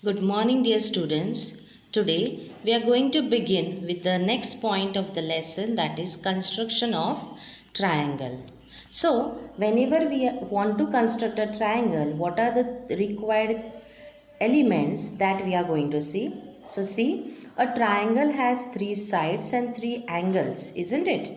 Good morning, dear students. Today we are going to begin with the next point of the lesson, that is construction of triangle. So, whenever we want to construct a triangle, what are the required elements that we are going to see? So, see, a triangle has three sides and three angles, isn't it?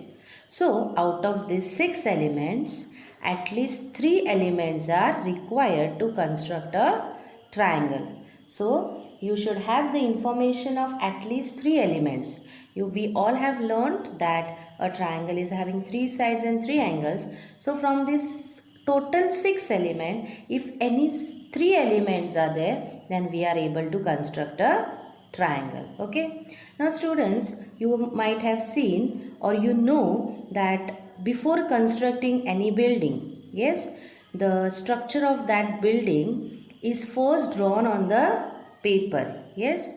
So, out of these six elements, at least three elements are required to construct a triangle. So, you should have the information of at least three elements. We all have learned that a triangle is having three sides and three angles. So, from this total six element, if any three elements are there, then we are able to construct a triangle. Okay. Now, students, you might have seen or you know that before constructing any building, yes, the structure of that building is first drawn on the paper. Yes,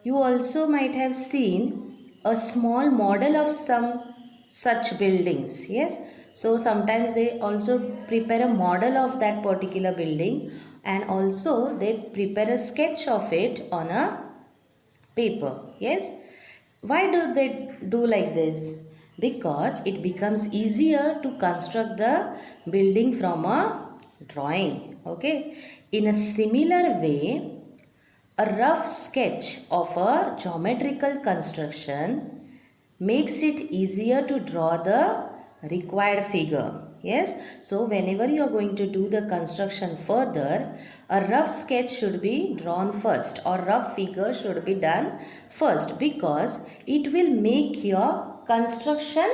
you also might have seen a small model of some such buildings. Yes, so sometimes they also prepare a model of that particular building, and also they prepare a sketch of it on a paper. Yes, why do they do like this? Because it becomes easier to construct the building from a drawing. Okay, in a similar way, a rough sketch of a geometrical construction makes it easier to draw the required figure. Yes, so whenever you are going to do the construction further, a rough sketch should be drawn first, or rough figure should be done first, because it will make your construction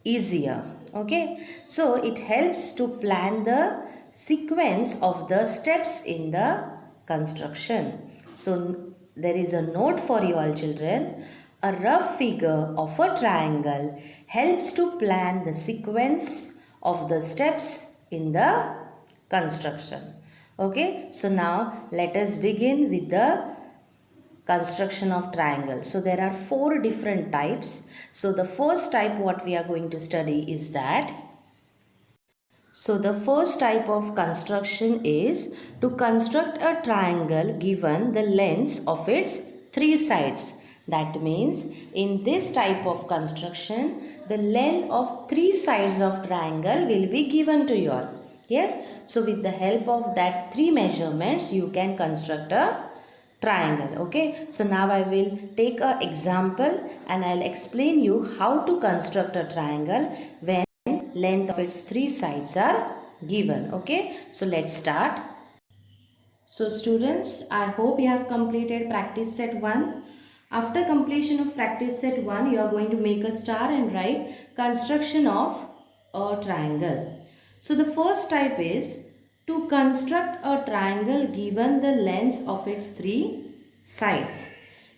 easier. Okay, so it helps to plan the sequence of the steps in the construction. So there is a note for you all children. A rough figure of a triangle helps to plan the sequence of the steps in the construction. Okay, so now let us begin with the construction of triangle. So there are four different types. So the first type what we are going to study is that. So the first type of construction is to construct a triangle given the lengths of its three sides. That means in this type of construction, the length of three sides of triangle will be given to you all. Yes, so with the help of that three measurements, you can construct a triangle. Okay, so now I will take an example and I'll explain you how to construct a triangle when length of its three sides are given. Okay, so let's start. So students, I hope you have completed practice set 1. After completion of practice set 1, you are going to make a star and write construction of a triangle. So the first type is to construct a triangle given the lengths of its three sides.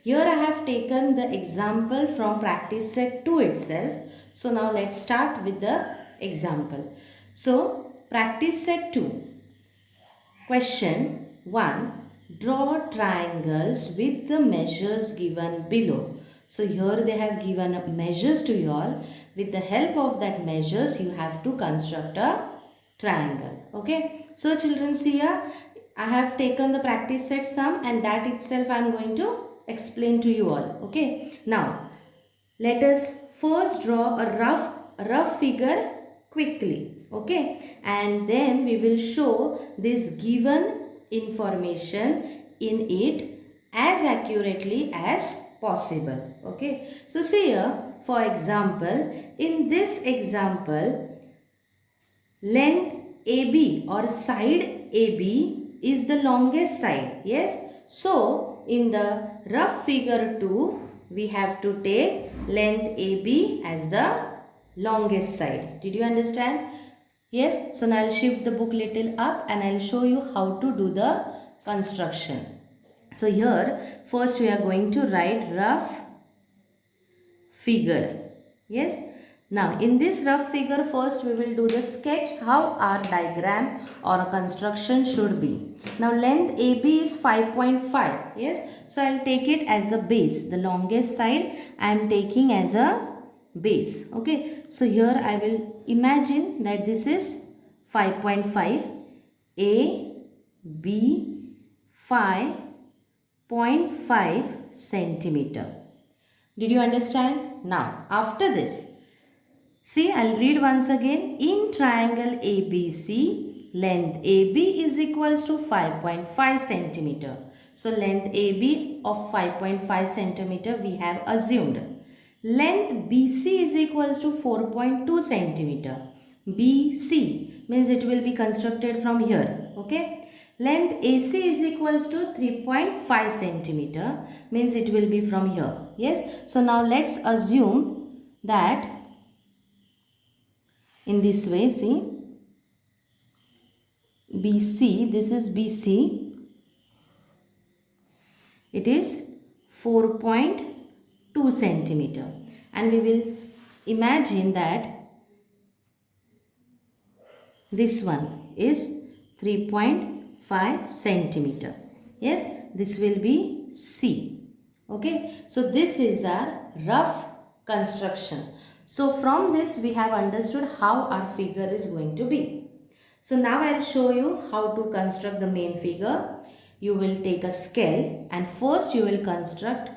Here I have taken the example from practice set 2 itself. So now let's start with the example. So practice set 2. Question 1. Draw triangles with the measures given below. So here they have given measures to you all. With the help of that measures, you have to construct a triangle. Okay. So children, see here, I have taken the practice set sum, and that itself I am going to explain to you all. Okay. Now, let us first draw a rough figure quickly. Okay, and then we will show this given information in it as accurately as possible. Okay, so see here, for example, in this example, length AB or side AB is the longest side. Yes, so in the rough figure 2, we have to take length AB as the longest side. Did you understand? Yes, so now I'll shift the book little up and I'll show you how to do the construction. So here first we are going to write rough figure. Yes. Now in this rough figure, first we will do the sketch how our diagram or a construction should be. Now length AB is 5.5. Yes. So I'll take it as a base. The longest side I am taking as a base. Okay, so here I will imagine that this is 5.5, A, B, 5, 0.5 centimeter. Did you understand? Now, after this, see, I'll read once again. In triangle ABC, length AB is equals to 5.5 centimeter. So, length AB of 5.5 centimeter we have assumed. Length BC is equals to 4.2 centimeter. BC means it will be constructed from here. Okay. Length AC is equals to 3.5 centimeter means it will be from here. Yes. So, now let's assume that in this way, see, BC, this is BC, it is 4.2 centimeter, and we will imagine that this one is 3.5 centimeter. Yes, this will be C. Okay, so this is our rough construction. So from this we have understood how our figure is going to be. So now I will show you how to construct the main figure. You will take a scale and first you will construct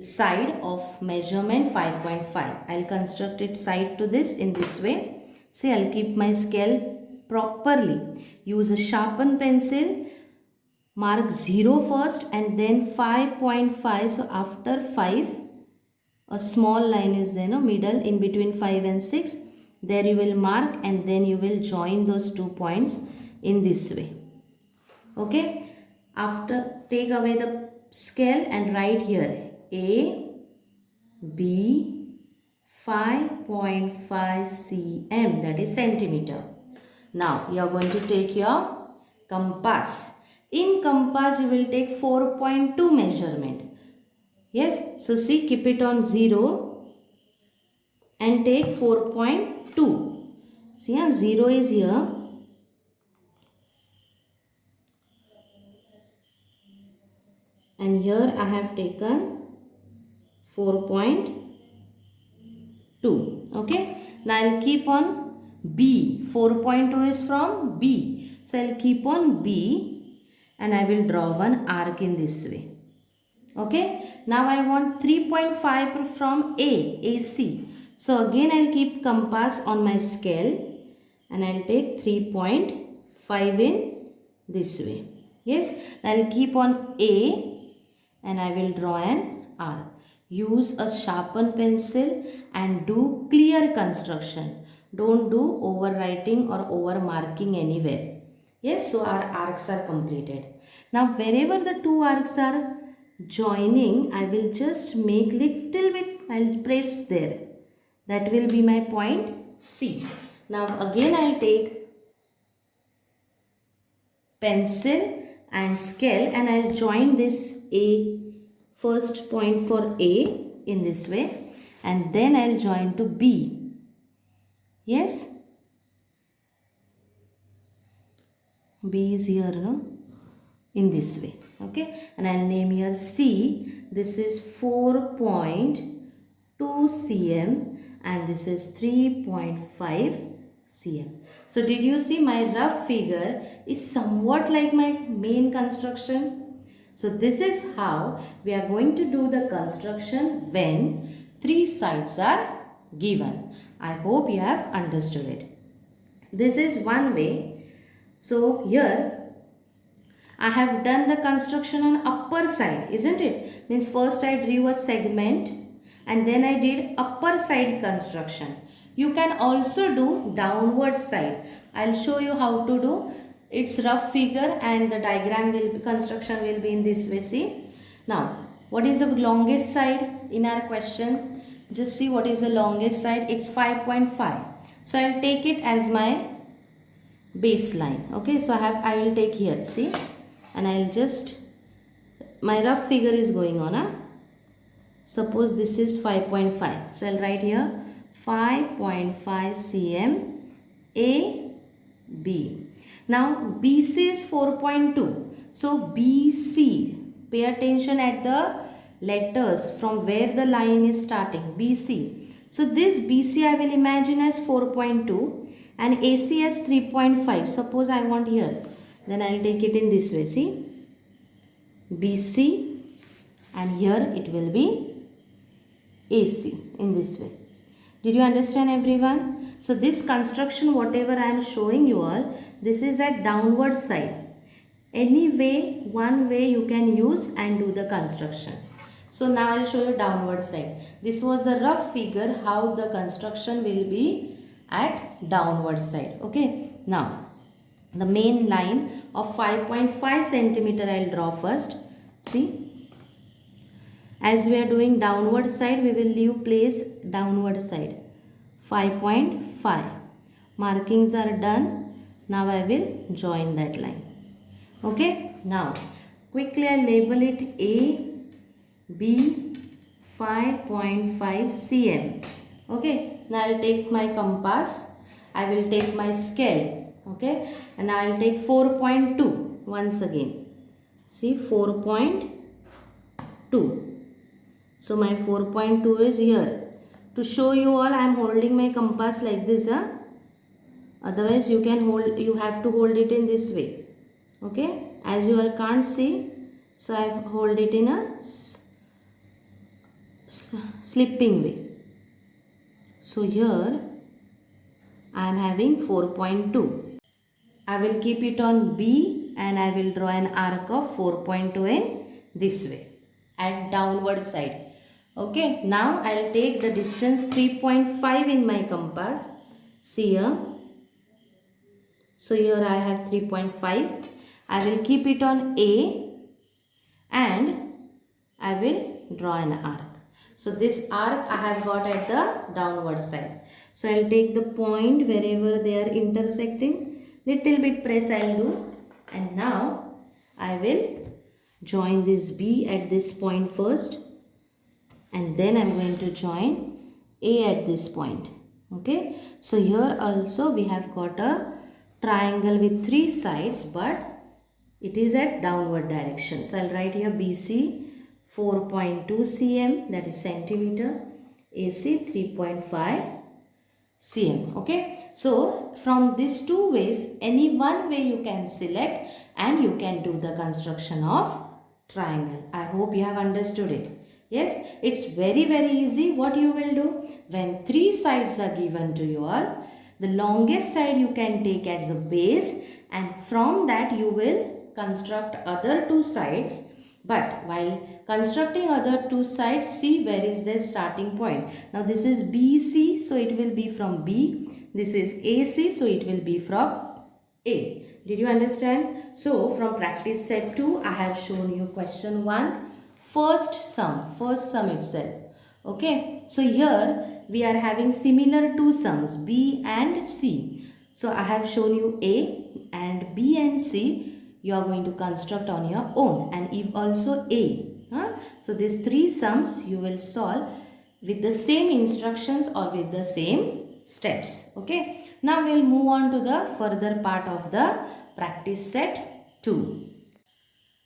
side of measurement 5.5. I will construct it side to this in this way. See, I will keep my scale properly. Use a sharpened pencil. Mark 0 first and then 5.5. So after 5, a small line is there, no, middle in between 5 and 6. There you will mark and then you will join those 2 points in this way. Okay. After, take away the scale and write here A, B, 5.5 cm, that is centimeter. Now you are going to take your compass. In compass you will take 4.2 measurement. Yes, so see, keep it on 0 and take 4.2. See, 0 is here. And here I have taken 4.2. Okay. Now I will keep on B. 4.2 is from B. So I will keep on B and I will draw one arc in this way. Okay. Now I want 3.5 from A, AC. So again I will keep compass on my scale and I will take 3.5 in this way. Yes. I will keep on A and I will draw an arc. Use a sharpened pencil and do clear construction. Don't do overwriting or over marking anywhere. Yes, so our arcs are completed. Now wherever the 2 arcs are joining, I will just make little bit, I will press there. That will be my point C. Now again I will take pencil and scale and I will join this A, first point for A in this way and then I will join to B. Yes, B is here, no? In this way. Okay, and I will name here C. This is 4.2 cm and this is 3.5 cm. So did you see my rough figure is somewhat like my main construction? So this is how we are going to do the construction when 3 sides are given. I hope you have understood it. This is one way. So here I have done the construction on upper side, isn't it? Means first I drew a segment and then I did upper side construction. You can also do downward side. I'll show you how to do. It's rough figure and the diagram will be, construction will be in this way. See. Now, what is the longest side in our question? Just see what is the longest side. It's 5.5. So I'll take it as my baseline. Okay. So I will take here. See. And I'll just, my rough figure is going on. Suppose this is 5.5. So I'll write here 5.5 cm A, B. Now BC is 4.2. So BC, pay attention at the letters from where the line is starting. BC. So this BC I will imagine as 4.2 and AC as 3.5. Suppose I want here. Then I will take it in this way. See. BC, and here it will be AC in this way. Did you understand everyone? So this construction, whatever I am showing you all, this is at downward side. Any way, one way you can use and do the construction. So now I will show you downward side. This was a rough figure how the construction will be at downward side. Okay. Now the main line of 5.5 centimeter I will draw first. See. As we are doing downward side, we will leave place downward side. 5.5. Markings are done. Now I will join that line. Okay. Now quickly I label it A, B, 5.5 cm. Okay. Now I will take my compass. I will take my scale. Okay. And I will take 4.2 once again. See 4.2. So my 4.2 is here. To show you all, I am holding my compass like this. Otherwise you have to hold it in this way. Okay. As you all can't see, so I hold it in a slipping way. So here I am having 4.2. I will keep it on B and I will draw an arc of 4.2 in this way at downward side. Okay, now I will take the distance 3.5 in my compass. See here. So here I have 3.5. I will keep it on A and I will draw an arc. So this arc I have got at the downward side. So I will take the point wherever they are intersecting. Little bit press I will do. And now I will join this B at this point first. And then I am going to join A at this point. Okay. So here also we have got a triangle with 3 sides, but it is at downward direction. So I will write here BC 4.2 cm, that is centimeter, AC 3.5 cm. Okay. So from these two ways, any one way you can select and you can do the construction of triangle. I hope you have understood it. Yes, it's very easy. What you will do, when 3 sides are given to you all, the longest side you can take as a base, and from that you will construct other 2 sides. But while constructing other 2 sides, see where is their starting point. Now this is BC, so it will be from B. This is AC, so it will be from A. Did you understand? So from practice set 2, I have shown you question 1. First sum itself. Okay. So here we are having similar 2 sums, B and C. So I have shown you A, and B and C you are going to construct on your own, and if also A. So these 3 sums you will solve with the same instructions or with the same steps. Okay. Now we will move on to the further part of the practice set 2.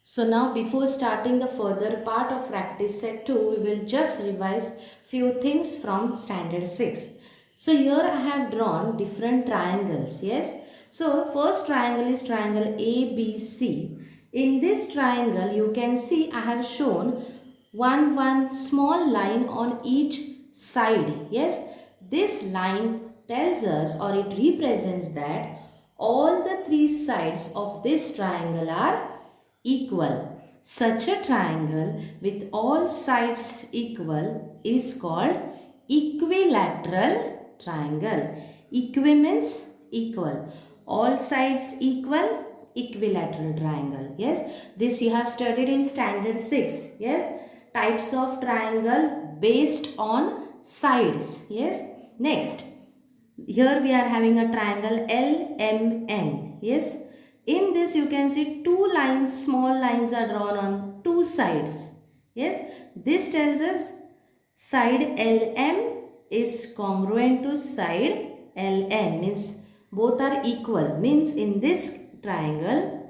So now before starting the further part of practice set 2, we will just revise few things from standard 6. So here I have drawn different triangles. Yes. So first triangle is triangle ABC. In this triangle you can see I have shown one small line on each side. Yes. This line tells us, or it represents, that all the 3 sides of this triangle are equal. Such a triangle with all sides equal is called equilateral triangle. Equi means equal. All sides equal, equilateral triangle. Yes, this you have studied in standard 6. Yes, types of triangle based on sides. Yes, next, here we are having a triangle LMN. Yes, in this you can see 2 lines, small lines are drawn on 2 sides. Yes, this tells us side LM is congruent to side LN, means both are equal, means in this triangle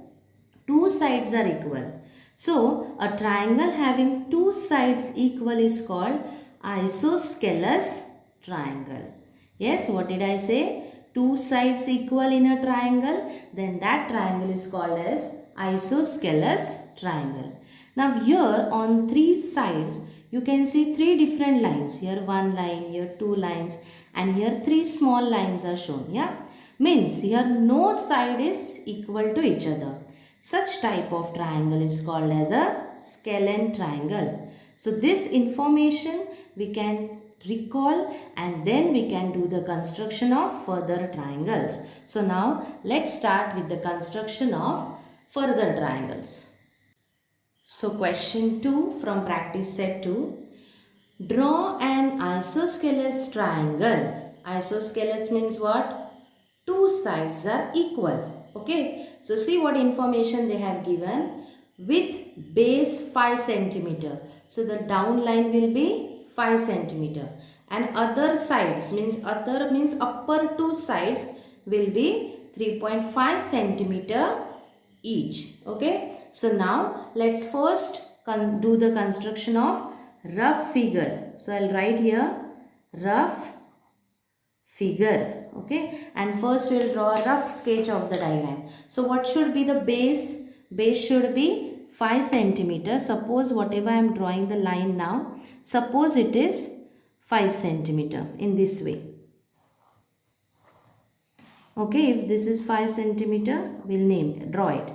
2 sides are equal. So a triangle having 2 sides equal is called isosceles triangle. Yes, what did I say? 2 sides equal in a triangle, then that triangle is called as isosceles triangle. Now here on three sides you can see three different lines. Here one line, here two lines, and here three small lines are shown. Yeah, means here no side is equal to each other. Such type of triangle is called as a scalene triangle. So this information we can recall and then we can do the construction of further triangles. So now let's start with the construction of further triangles. So question 2 from practice set 2. Draw an isosceles triangle. Isosceles means what? Two sides are equal. Okay. So see what information they have given. With base 5 centimeter. So the down line will be 5 centimeter. And other sides means upper two sides will be 3.5 centimeter each. Okay. So now let's first do the construction of rough figure. So I'll write here rough figure. Okay. And first we'll draw a rough sketch of the diagram. So what should be the base? Base should be 5 centimeter. Suppose whatever I am drawing the line now, suppose it is 5 centimeter in this way. Okay, if this is 5 centimeter, we'll draw it.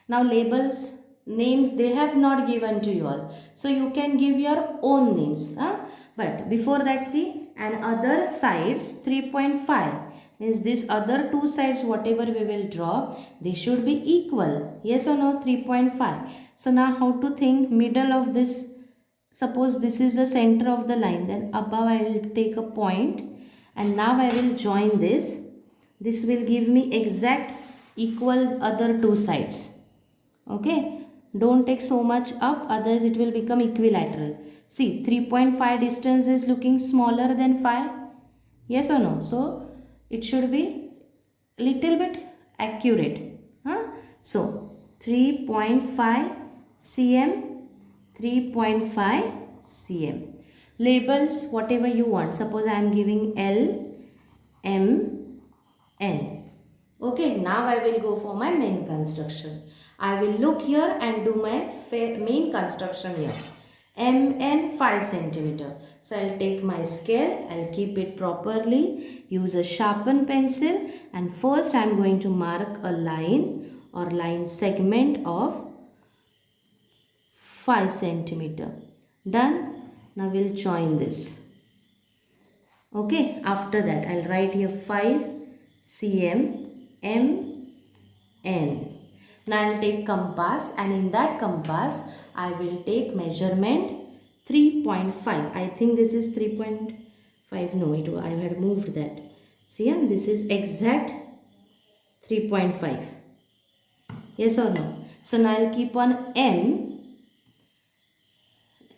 Now labels, names they have not given to you all. So you can give your own names. But before that see, and other sides 3.5 means this other two sides whatever we will draw, they should be equal. Yes or no? 3.5. So now how to think middle of this, suppose this is the center of the line, then above I will take a point and now I will join this. This will give me exact equal other two sides. Okay, don't take so much up, otherwise it will become equilateral. See, 3.5 distance is looking smaller than 5. Yes or no? So it should be little bit accurate. So 3.5 cm, 3.5 cm. Labels whatever you want. Suppose I am giving L, M, N. Okay, now I will go for my main construction. I will look here and do my main construction here. MN 5 centimeter. So I'll take my scale, I'll keep it properly, use a sharpened pencil, and first I'm going to mark a line or line segment of 5 centimeter. Done. Now we'll join this. Okay, after that I'll write here 5 cm MN. Now I will take compass, and in that compass I will take measurement 3.5. I think this is 3.5. No, I had moved that. See, this is exact 3.5. Yes or no? So now I will keep on M.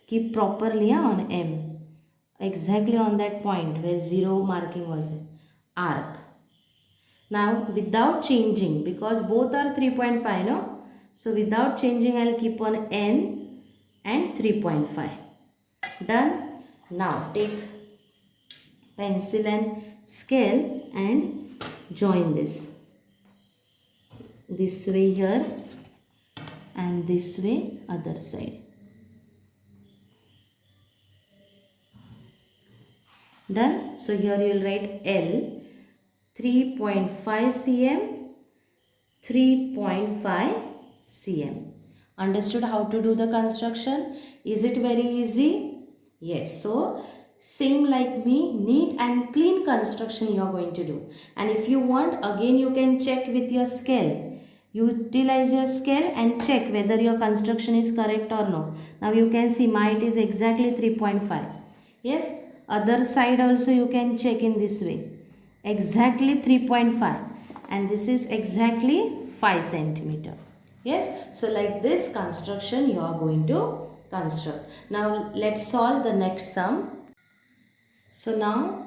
Keep properly on M. Exactly on that point where 0 marking was. Arc. Now without changing, because both are 3.5, no? So without changing I will keep on N and 3.5. Done. Now take pencil and scale and join this. This way here and this way other side. Done. So here you will write L 3.5 cm, 3.5 cm. Understood how to do the construction? Is it very easy? Yes. So same like me, neat and clean construction you are going to do. And if you want, again you can check with your scale. Utilize your scale and check whether your construction is correct or no. Now you can see mine is exactly 3.5. Yes. Other side also you can check in this way. Exactly 3.5, and this is exactly 5 centimeter. Yes, so like this construction you are going to construct. Now let's solve the next sum. So now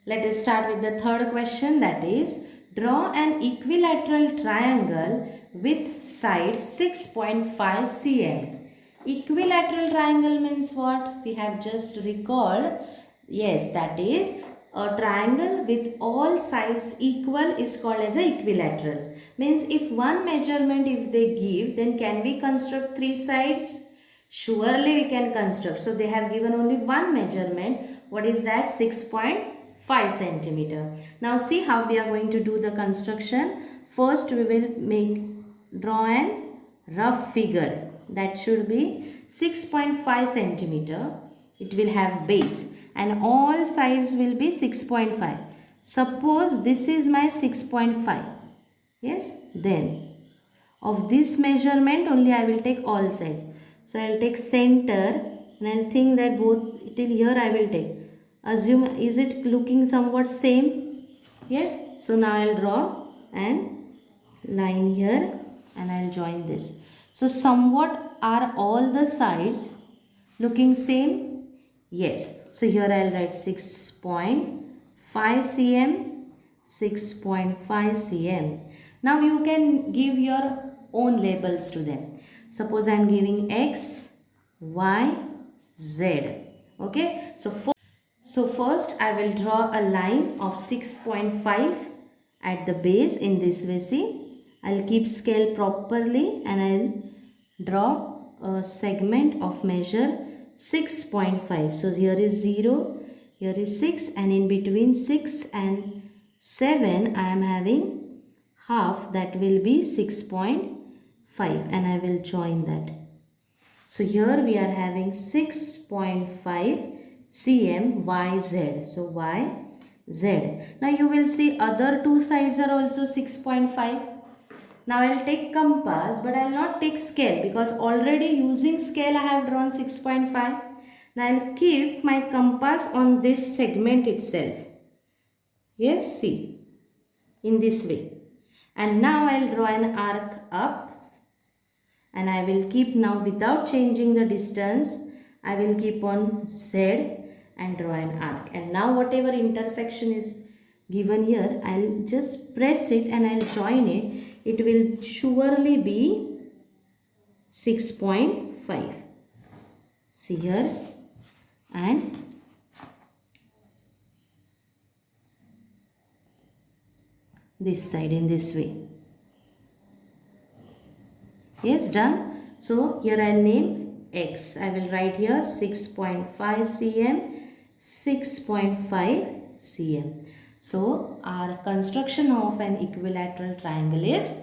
let us start with the third question, that is draw an equilateral triangle with side 6.5 cm. Equilateral triangle means what? We have just recalled. Yes, that is a triangle with all sides equal is called as a equilateral. Means if one measurement if they give, then can we construct three sides? Surely we can construct. So they have given only one measurement. What is that? 6.5 centimeter. Now see how we are going to do the construction. First we will draw an rough figure. That should be 6.5 centimeter. It will have base and all sides will be 6.5. Suppose this is my 6.5. Yes, then of this measurement only I will take all sides. So I will take center and I will think that both till here I will take. Assume, is it looking somewhat same? Yes. So now I will draw an line here and I will join this. So somewhat are all the sides looking same? Yes. So here I will write 6.5 cm, 6.5 cm. Now you can give your own labels to them. Suppose I am giving X, Y, Z. Okay. So first I will draw a line of 6.5 at the base in this way. See, I will keep scale properly and I will draw a segment of measure 6.5. So here is 0, here is 6 and in between 6 and 7 I am having half, that will be 6.5 and I will join that. So here we are having 6.5 cm YZ. So YZ. Now you will see other two sides are also 6.5. Now I will take compass but I will not take scale because already using scale I have drawn 6.5. Now I will keep my compass on this segment itself. Yes, see, in this way. And now I will draw an arc up and I will keep now without changing the distance. I will keep on Z and draw an arc. And now whatever intersection is given here, I will just press it and I will join it. It will surely be 6.5. See here, and this side in this way. Yes, done. So here I will name X. I will write here 6.5 cm, 6.5 cm. So our construction of an equilateral triangle is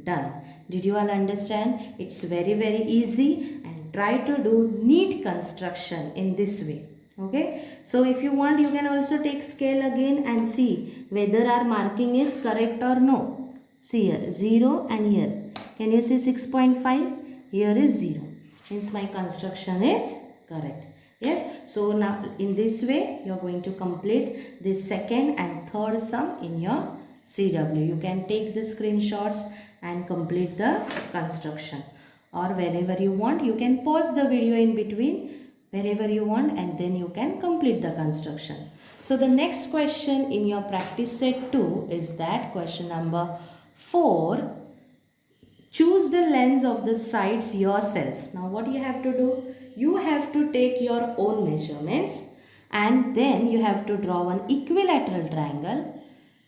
done. Did you all understand? It's very easy, and try to do neat construction in this way. Okay. So if you want, you can also take scale again and see whether our marking is correct or no. See here 0 and here. Can you see 6.5? Here is 0. Means my construction is correct. Yes. So now in this way you are going to complete this second and third sum in your CW. You can take the screenshots and complete the construction, or whenever you want you can pause the video in between wherever you want and then you can complete the construction. So the next question in your practice set 2 is that question number 4. Choose the lengths of the sides yourself. Now what you have to do? You have to take your own measurements and then you have to draw one equilateral triangle,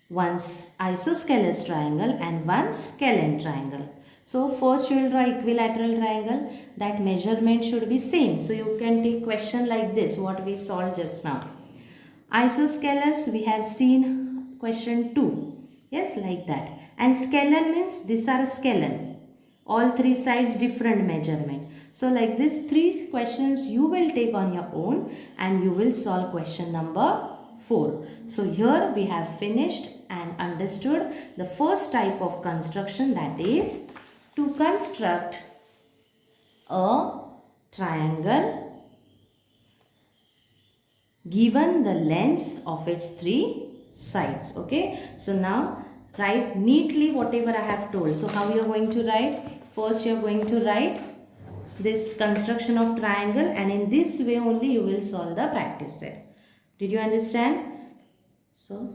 one isosceles triangle and one scalene triangle. So first you will draw equilateral triangle. That measurement should be same. So you can take question like this, what we solved just now. Isosceles we have seen question 2. Yes, like that. And scalene means these are scalene. All three sides different measurement. So like this 3 questions you will take on your own and you will solve question number 4. So here we have finished and understood the first type of construction, that is to construct a triangle given the lengths of its 3 sides. Okay. So now write neatly whatever I have told. So how you are going to write? First you are going to write this construction of triangle and in this way only you will solve the practice set. Did you understand? So